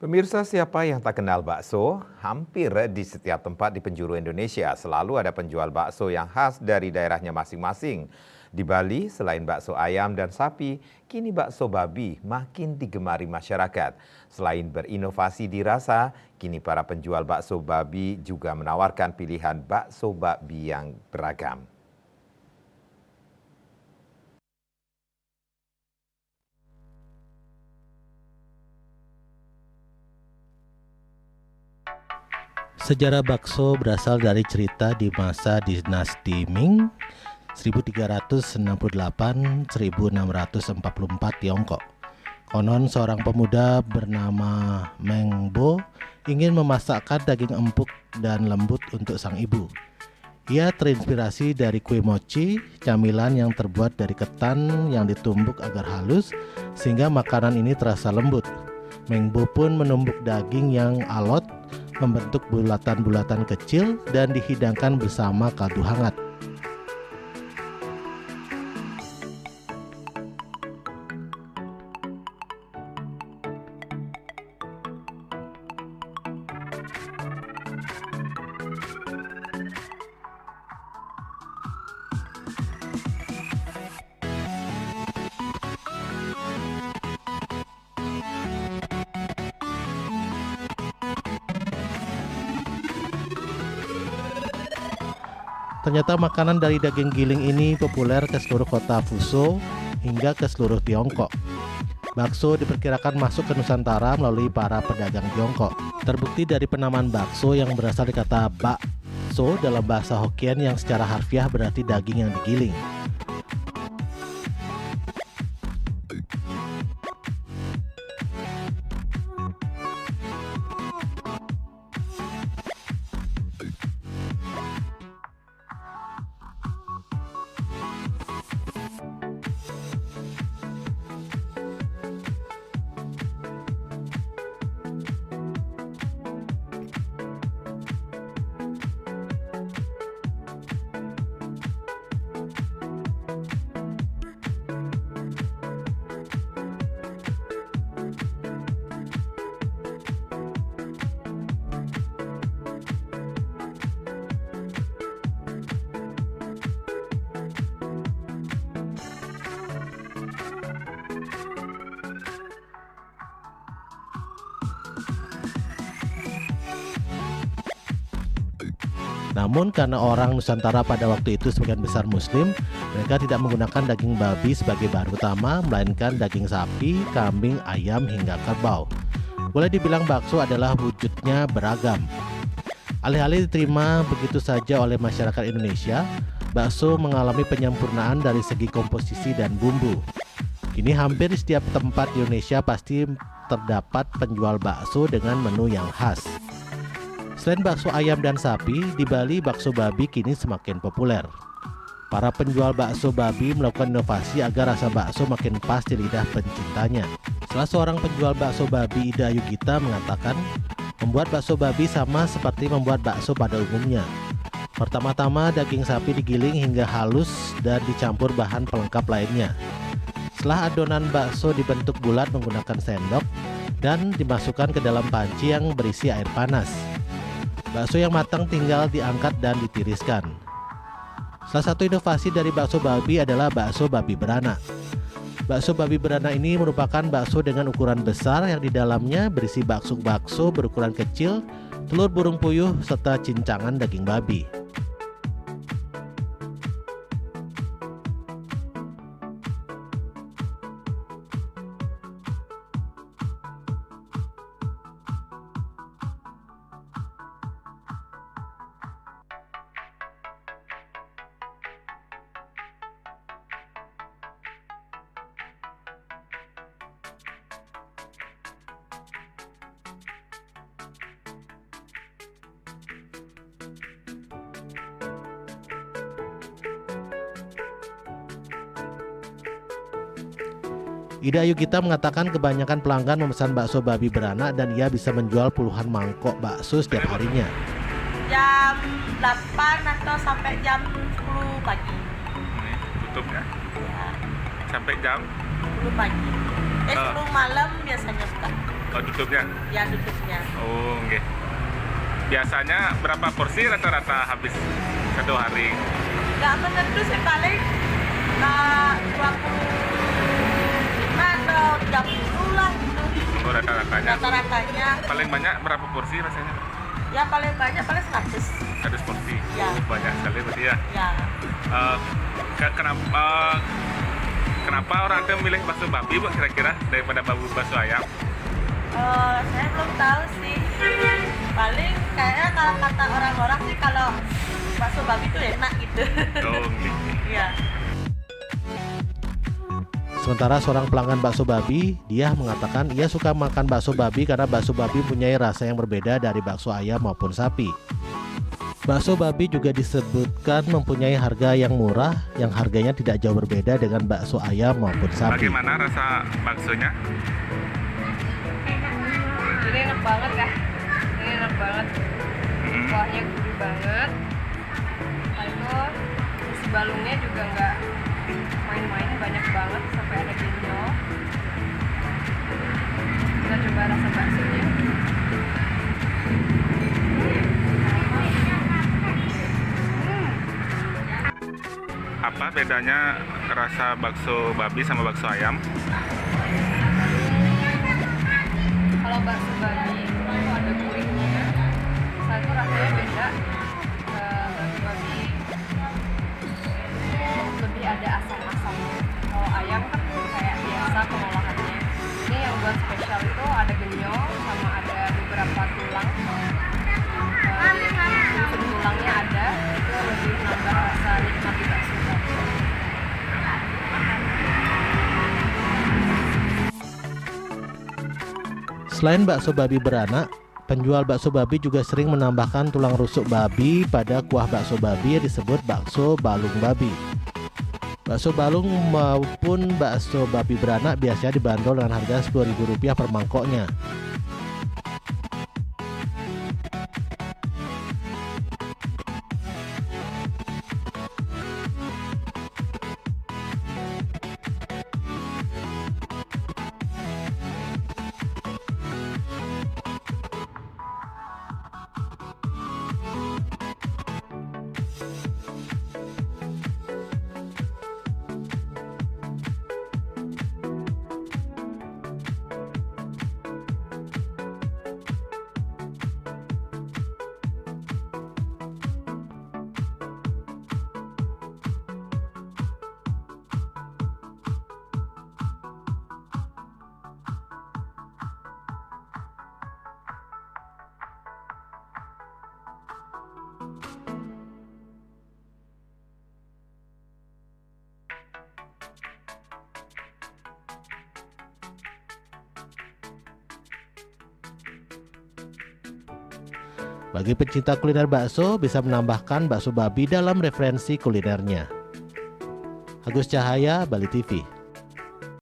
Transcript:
Pemirsa, siapa yang tak kenal bakso? Hampir di setiap tempat di penjuru Indonesia selalu ada penjual bakso yang khas dari daerahnya masing-masing. Di Bali, selain bakso ayam dan sapi, kini bakso babi makin digemari masyarakat. Selain berinovasi di rasa, kini para penjual bakso babi juga menawarkan pilihan bakso babi yang beragam. Sejarah bakso berasal dari cerita di masa dinasti Ming 1368-1644 Tiongkok. Konon seorang pemuda bernama Meng Bo ingin memasakkan daging empuk dan lembut untuk sang ibu. Ia terinspirasi dari kue mochi, camilan yang terbuat dari ketan yang ditumbuk agar halus sehingga makanan ini terasa lembut. Meng Bo pun menumbuk daging yang alot membentuk bulatan-bulatan kecil dan dihidangkan bersama kaldu hangat. Ternyata makanan dari daging giling ini populer ke seluruh kota Fuzhou hingga ke seluruh Tiongkok. Bakso diperkirakan masuk ke Nusantara melalui para pedagang Tiongkok. Terbukti dari penamaan bakso yang berasal dari kata bakso dalam bahasa Hokkien yang secara harfiah berarti daging yang digiling. Namun karena orang Nusantara pada waktu itu sebagian besar Muslim, mereka tidak menggunakan daging babi sebagai bahan utama, melainkan daging sapi, kambing, ayam, hingga kerbau. Boleh dibilang bakso adalah wujudnya beragam. Alih-alih diterima begitu saja oleh masyarakat Indonesia, bakso mengalami penyempurnaan dari segi komposisi dan bumbu. Kini hampir di setiap tempat di Indonesia pasti terdapat penjual bakso dengan menu yang khas. Selain bakso ayam dan sapi, di Bali bakso babi kini semakin populer. Para penjual bakso babi melakukan inovasi agar rasa bakso makin pas di lidah pencintanya. Salah seorang penjual bakso babi, Ida Yugita, mengatakan, membuat bakso babi sama seperti membuat bakso pada umumnya. Pertama-tama daging sapi digiling hingga halus dan dicampur bahan pelengkap lainnya. Setelah adonan bakso dibentuk bulat menggunakan sendok dan dimasukkan ke dalam panci yang berisi air panas. Bakso yang matang tinggal diangkat dan ditiriskan. Salah satu inovasi dari bakso babi adalah bakso babi beranak. Bakso babi beranak ini merupakan bakso dengan ukuran besar yang di dalamnya berisi bakso berukuran kecil, telur burung puyuh, serta cincangan daging babi. Ida Yugita mengatakan kebanyakan pelanggan memesan bakso babi beranak dan ia bisa menjual puluhan mangkok bakso setiap harinya. Jam 8 atau sampai jam 10 pagi. Tutup ya? Ya, Sampai jam 10 pagi. 10 malam biasanya buka. Oh, tutupnya. Ya tutupnya. Oh, oke. Biasanya berapa porsi rata-rata habis satu hari? Nggak menentu sih, paling 25 atau 30 lah gitu. Oh, rata-ratanya. Rata-ratanya. Paling banyak berapa porsi rasanya? Ya paling banyak paling 100. 100 porsi. Ya. Oh, banyak sekali berarti ya. Ya. Kenapa orang tuh memilih bakso babi, Bu, kira-kira daripada bakso ayam? Saya belum tahu sih. Paling kayaknya kalau kata orang-orang sih kalau bakso babi itu enak gitu. Oh, gitu. Iya. Sementara seorang pelanggan bakso babi, dia mengatakan ia suka makan bakso babi karena bakso babi mempunyai rasa yang berbeda dari bakso ayam maupun sapi. Bakso babi juga disebutkan mempunyai harga yang murah, yang harganya tidak jauh berbeda dengan bakso ayam maupun sapi. Bagaimana rasa baksonya? Ini enak banget ya, ini enak banget, kuahnya gurih banget. Lalu isi balungnya juga nggak main-main, banyak banget sampai ada genyol. Kita coba rasa baksonya. Apa bedanya rasa bakso babi sama bakso ayam? Kalau bakso babi itu ada gurihnya, satu rasanya beda. Bakso babi lebih ada asam-asamnya. Kalau ayam kan kayak biasa pengolahannya. Ini yang buat spesial itu ada genyol sama ada beberapa tulang. Unsur tulangnya ada, itu lebih nambah rasa nikmat di bakso babi. Selain bakso babi beranak, penjual bakso babi juga sering menambahkan tulang rusuk babi pada kuah bakso babi yang disebut bakso balung babi. Bakso balung maupun bakso babi beranak biasanya dibanderol dengan harga Rp10.000 per mangkoknya. Bagi pecinta kuliner bakso, bisa menambahkan bakso babi dalam referensi kulinernya. Agus Cahaya, Bali TV.